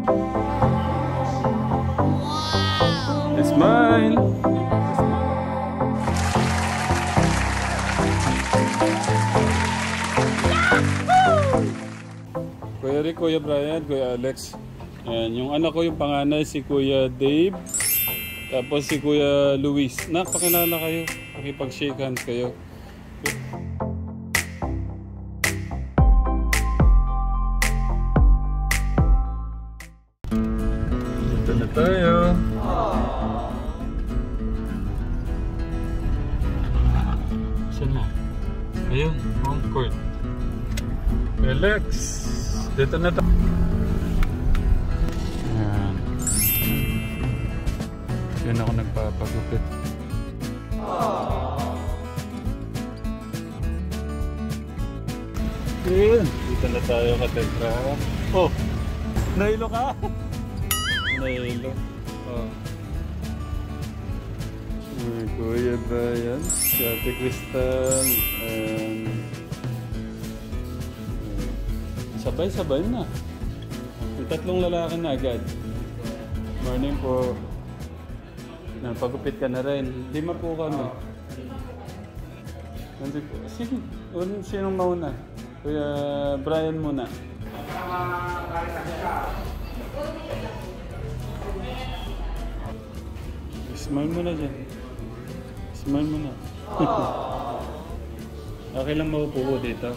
Smile! Kuya Rick, Kuya Brian, Kuya Alex. Ayan, yung anak ko yung panganay si Kuya Dave. Tapos si Kuya Luis. Nak, pakilala kayo. Pakipag-shake hands kayo. Dito na tayo. Saan na? Ayun, home court. Alex, dito na tayo. Ayan. Yun ako nagpapagupit. Yun, dito na tayo ka-tetra. Oh, nahilo ka? Nahilo. Oh. Kuya Brian, si Ate Crystal, and sabay-sabay na. May tatlong lalaki na agad. Morning po. Napagupit ka na rin. Lima po kami. Sige, sinong mauna? Kuya Brian muna. Smile mo na dyan. Smile mo na. Okay lang maupo ko dito.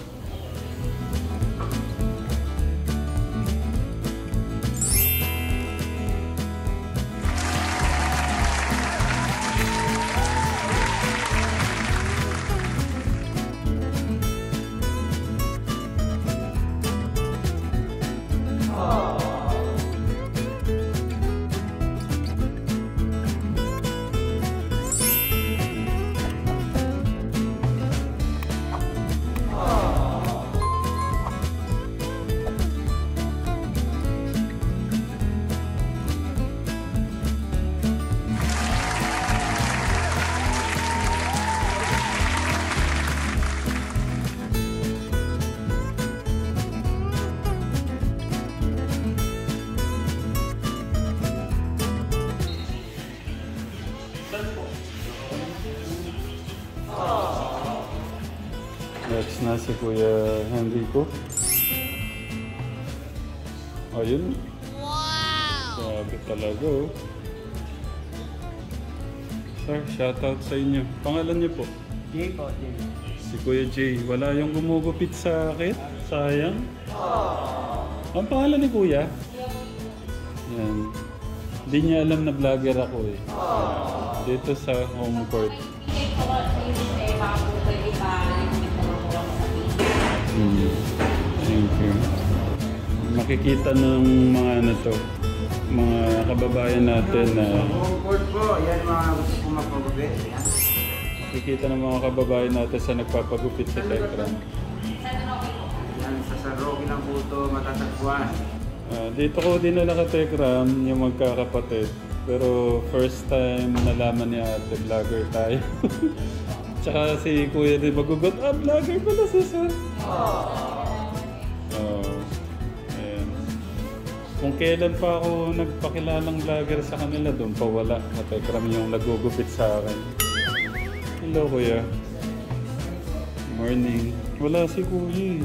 Next na si Kuya Henrico. Ayun. Wow! Sabi talaga oh. Sir, shoutout sa inyo. Pangalan niyo po? Jay po, Jay. Si Kuya Jay. Wala yung gumugupit sa akin. Sayang. Ang pangalan ni Kuya? Yan. Hindi niya alam na vlogger ako eh. Dito sa home court. Thank you. Makikita ng mga ano to, mga kababayan natin na Home court po, yan mga gusto ko mapagupit. makikita ng mga kababayan natin sa nagpapagupit sa Tekram. Yan sa San Roque ng Puto, matatagpuan. Dito ko din na naka-Tekram yung magkakapatid. Pero first time nalaman niya ate, vlogger tayo. Tsaka si Kuya din magugot, vlogger pala si Sir. Ayan. Kung kailan pa ako nagpakilalang vlogger sa kanila, doon pa wala. Katekram yung nagugupit sa akin. Hello Kuya. Morning. Wala si Kuya.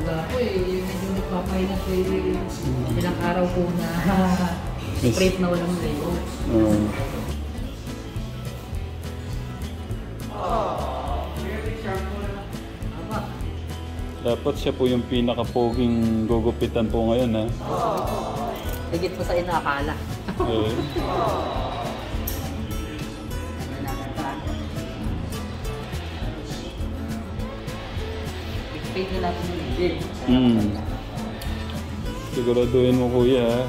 Wala ko eh, medyo nagpapahinga sa ilang araw po na straight na walang layout. Dapat siya po yung pinaka-poging gugupitan po ngayon ha. Higit po sa inaakala. Eh. Expect na natin yung legit. Siguraduhin mo Kuya ha.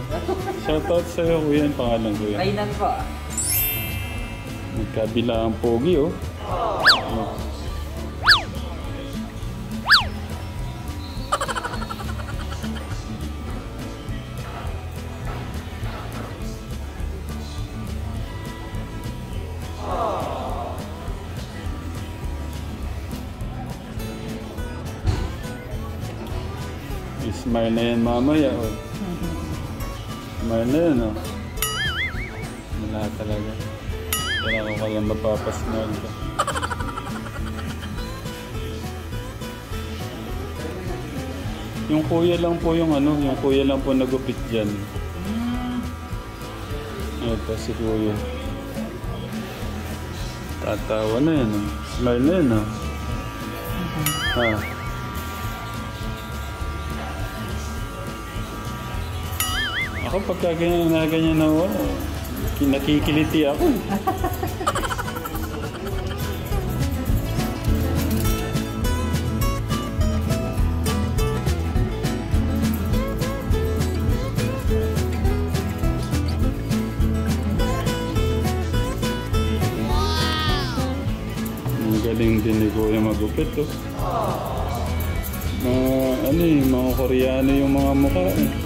Shoutout sa'yo Kuya, ang pangalan Kuya. Rainan po. Magkabila ang pogi oh. Smile na yan mamaya oh. Smile na yun, no? Wala talaga. Kaya ako kaya mapapasmile ka. Yung kuya lang po yung ano, yung kuya lang po nagupit dyan. Ito si kuya. Tatawa na yan, no? Smile na yun, no? Ako pagka ganyan na ako, nakikiliti ako. Ang galing din ni Kuya magupit, oh. Mga Koreano yung mga mukha, eh.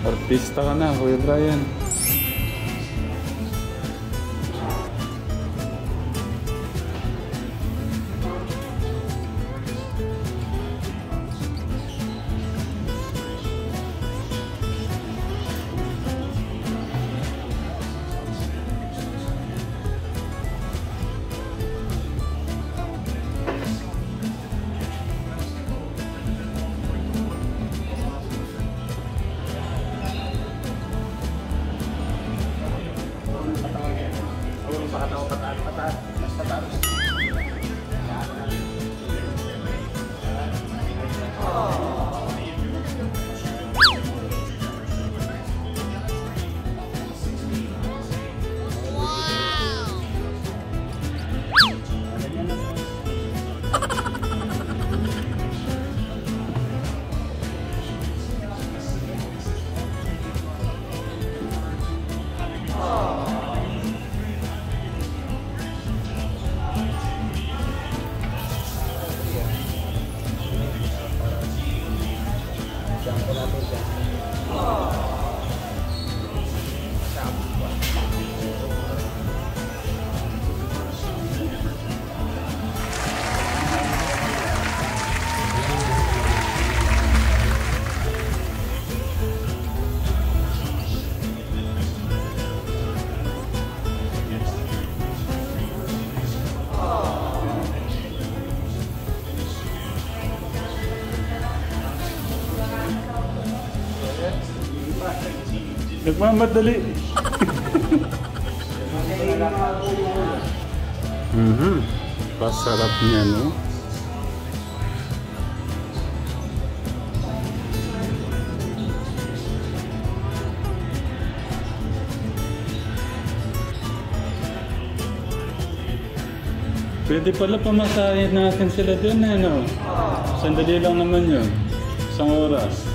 Artista ka na, Kuya Brian. Nagmamadali. Pasarap niya, no? Pwede pala pamasahin natin sila din, ano? Sandali lang naman yun. Isang oras.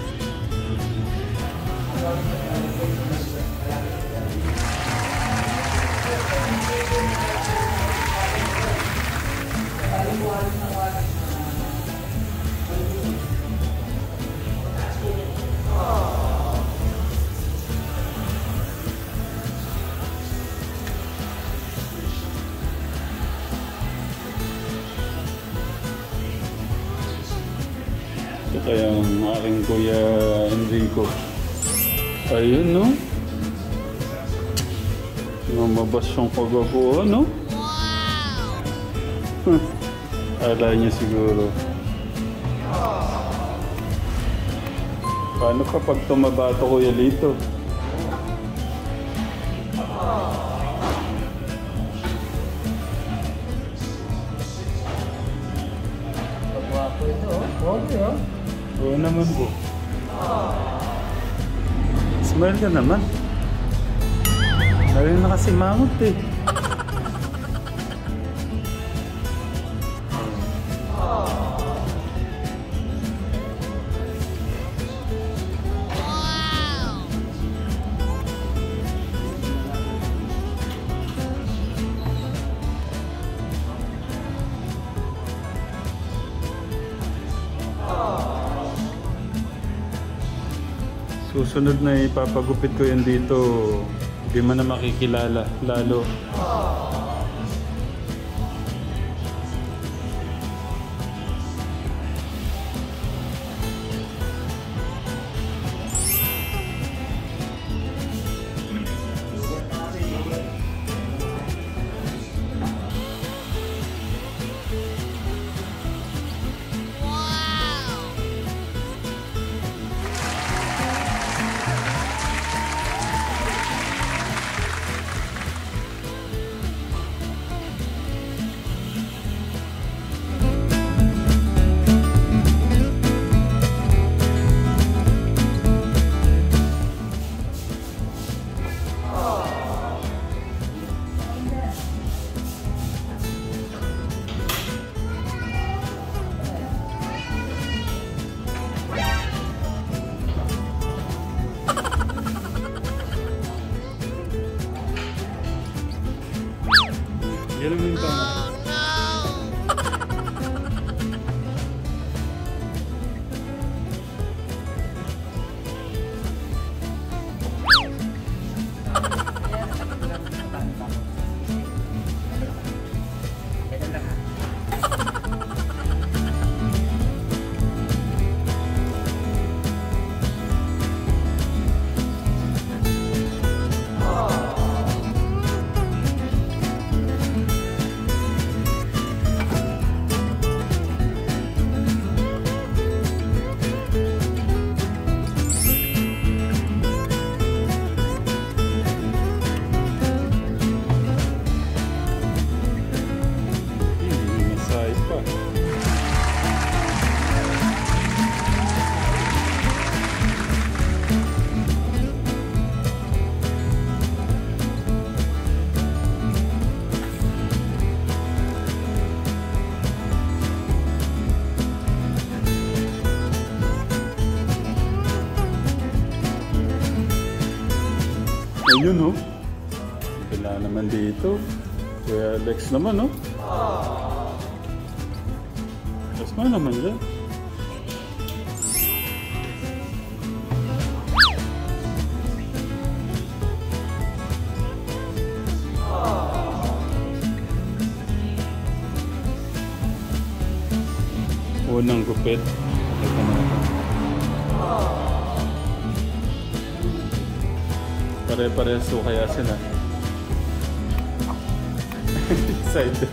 Ito kaya ang aking Kuya Enrico. Ayun, no? Lumabas yung kagapuan, no? Wow! Alay niya siguro. Paano kapag tumaba ito, Kuya Lito? Okay, oh. Oo naman po. Smile ka naman. Lalo na kasi mangot eh. Susunod na ipapagupit ko yun dito, hindi man na makikilala lalo. Yan naman yung tama. Ayun, oh. Bila naman dito. Kuya Alex naman, oh. Tapos man naman dyan. Unang gupit. Ito na ito. Pare-pares so kaya sila. Excited.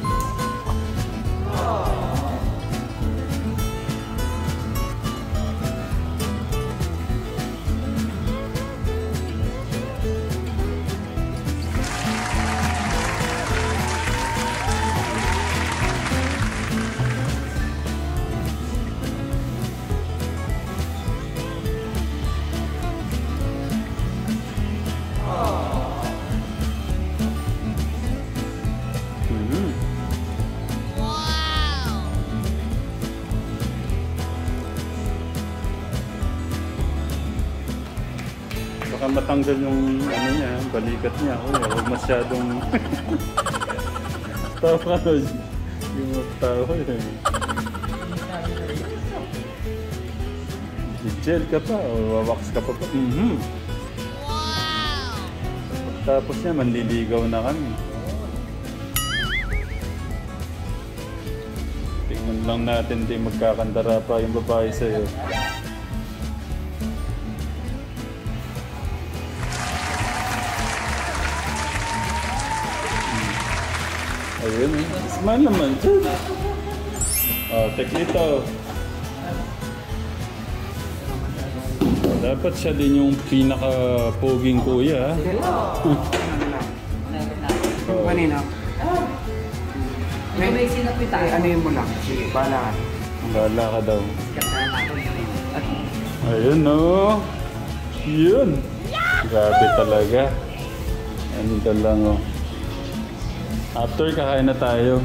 Baka matanggal yung ano niya, balikat niya. Huwag masyadong tawa yung tao eh. Gel ka pa o wax ka pa pa. Tapos niya, manliligaw na kami. Tingnan lang natin di magkakandara pa yung babae sa'yo. Ayun eh. Smile naman siya. Oh, teklito. Dapat siya din yung pinaka-poging kuya. Kanina. Hindi may sinapitan. Ano yun mo lang? Sige, bahala ka. Bahala ka daw. Kasama ako. Ayun oh. Yun. Grabe talaga. Ano lang oh. After kakain na tayo.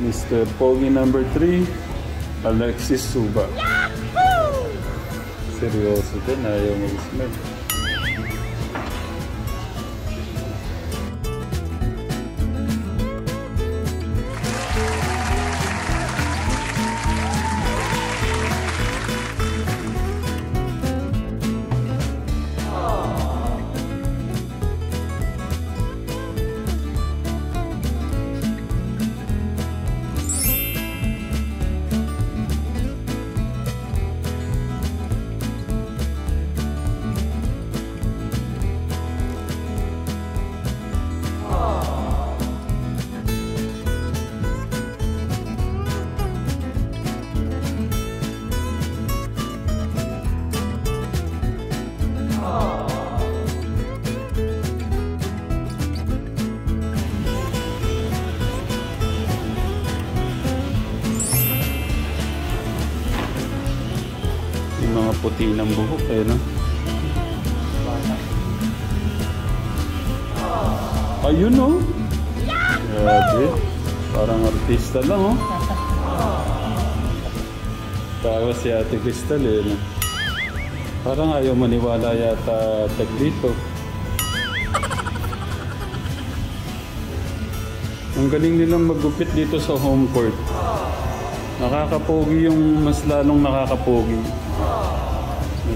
Mr. Pogi number 3, Alexis Suba. Seryoso din, ayaw mag-smell. Mga puti ng buhok eh, no? Ayun, no? Grabe. Parang artista lang, oh. Tawa si Ate Crystal, eh, no? Parang ayaw maniwala yata dito. Ang galing nilang maggupit dito sa home court. Nakakapogi yung mas lalong nakakapogi.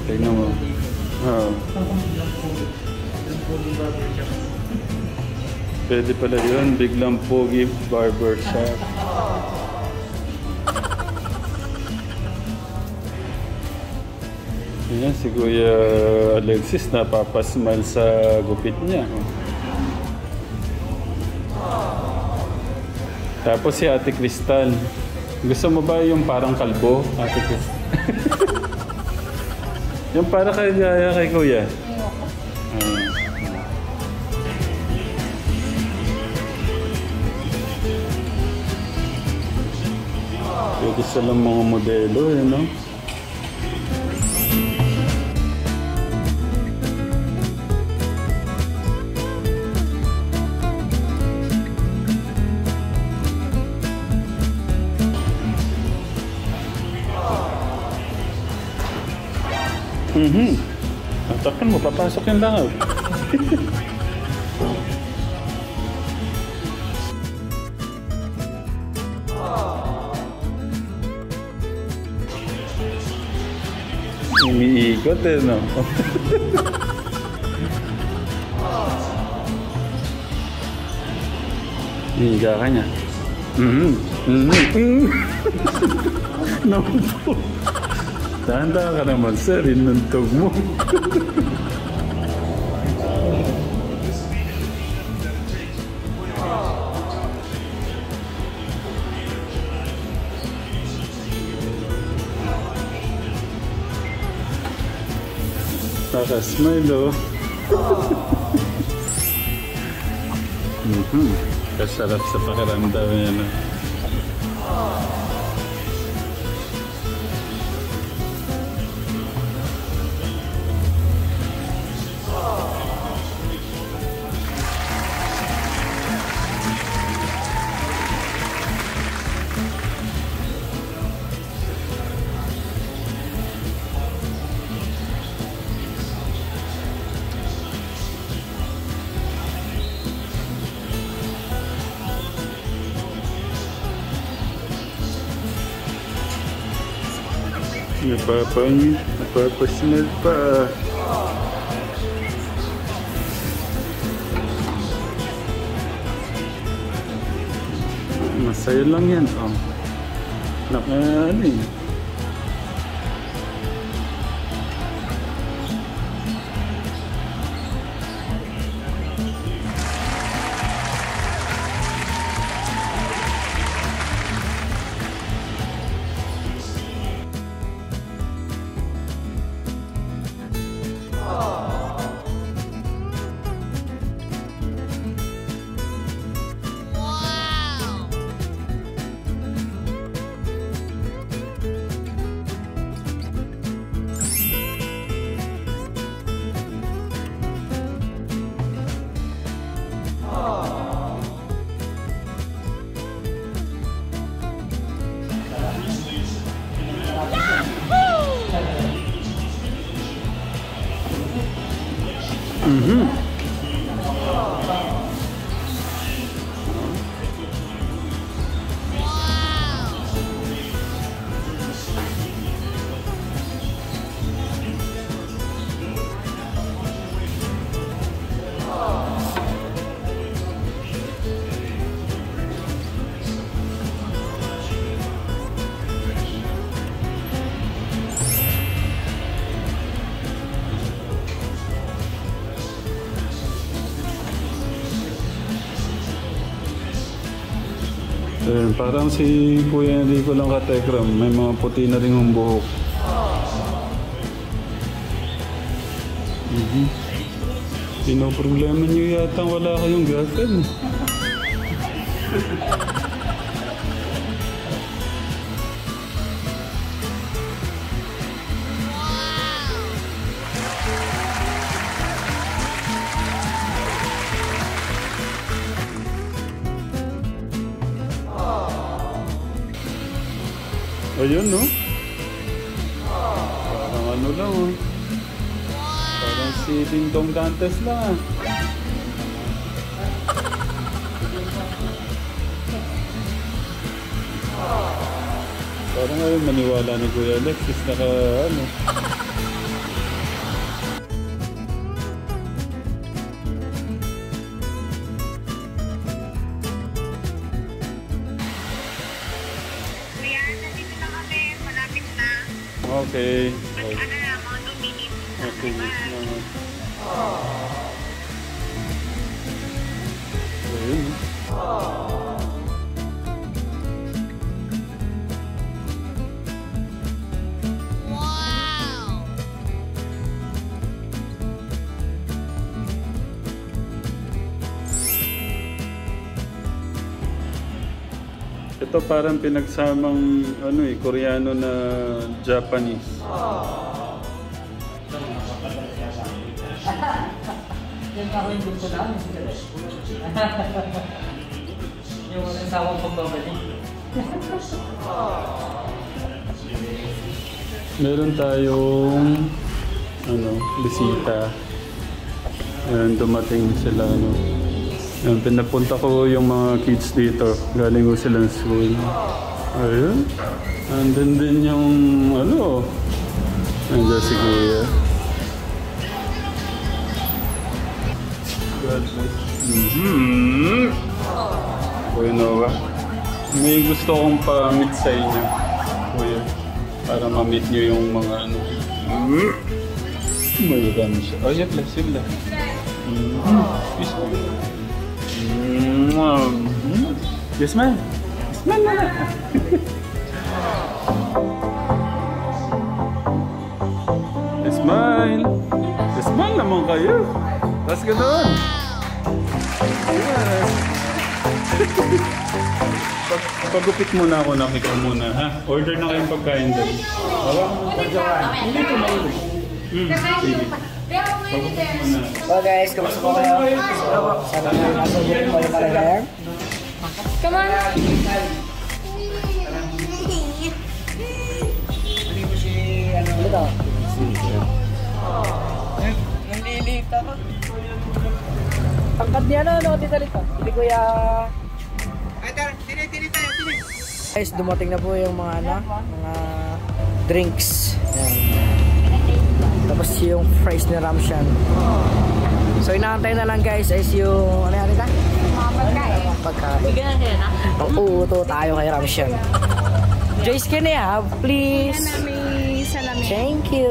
Tingnan mo. Pwede pala yun. Biglang pogi barber shop. Ayan, si Kuya Alexis napapasmile sa gupit niya. Tapos si Ate Crystal. Gusto mo ba yung parang kalbo, Ate Crystal? Yung para kay Gaya kay Kuya. Pwede silang mga modelo, yun, no? Tapan mo, papasok yung langaw. Umiikot eh, no? Higa ka niya. Naku. Tanda ka naman, sir. Inuntog mo. Nakasmile, oh. Kasarap sa pakiramdam yan, oh. Napapasmell pa. Masaya lang yan, oh. Ano eh. Mhm. Parang si Kuya Enrico lang katekram, may mga puti na rin ang buhok. Pinoproblema niyo yata wala kayong girlfriend. Ayun, no? Parang ano lang, oh. Parang si Dingdong Dantes lang, ah. Parang ngayon maniwala ni Kuya Alexis naka, ano. Okay. Okay. Okay. Ayun. Wow! Ito parang pinagsamang ano eh, Koreano na Japanese. Yan ako yung gusto namin. Yung walang sawang pagbabalik. Meron tayong ano, bisita. Ayan, dumating sila ano. Ayan, pinapunta ko yung mga kids dito. Galing ko silang school. Ayun. Andun din yung ano. Andiyan si Kuya. God bless. Kuya Noah. May gusto kong pa-meet sa inyo, Kuya. Para ma-meet nyo yung mga ano. May gano'n siya. Oh, yeah, bless you, bless. Excuse me. Yes, ma'am. Yes, ma'am. Smile. Smile naman kayo. Tapos gano'n. Yes. Pagupit muna ako, nakita muna, ha? Order na kayong pagkain doon. Hindi ko mahilig. Sige. Pagupit muna. So guys, kamusta po kayo? Sana na nasa buhay po yung kalagayan. Come on! Ano ito? Nalilita ka. Tangkad niya na, ano? Tita Rita. Hindi kuya... Guys, dumating na po yung mga ano, mga drinks. Ayan. Tapos yung fries ni Ramshan. So inaantay na lang guys is yung ano yan ita? Mga pagkain. Pagkain. Bigyan na sila na? Uuto tayo kay Ramshan. Joyce, can I have please? May salamin. Thank you.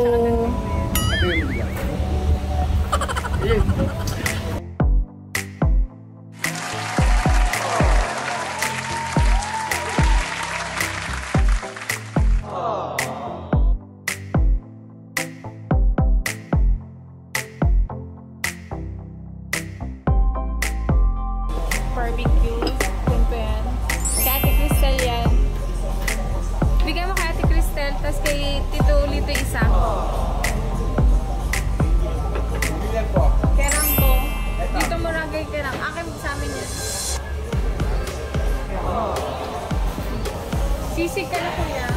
Barbecue. Ganito yan. Kay Ate Cristel yan. Bigyan mo kay Ate Cristel, tapos kay Tito Lito isa. Kerang ko. Dito mo lang kay Kerang. Akin sa amin yan. Sisig ka na kuya.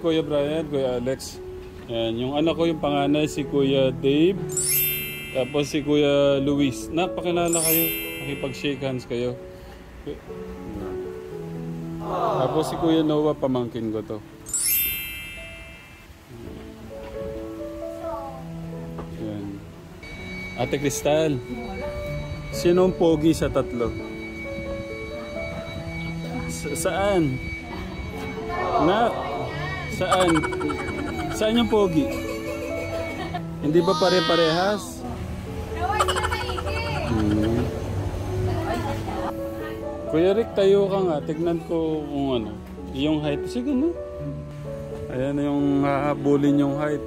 Kuya Brian, Kuya Alex. Yan, yung anak ko yung panganay si Kuya Dave. Tapos si Kuya Luis. Napakilala kayo. Makipag-shake hands kayo. Tapos si Kuya Noah, pamangkin ko to. Yan. Ate Cristal. Sino ang pogi sa tatlo? Saan? Saan? Saan yung pogi? Hindi ba pare-parehas? Kuya Rick, tayo ka nga. Tignan ko kung ano. Yung height. Sige na. Ayan yung hahabulin yung height.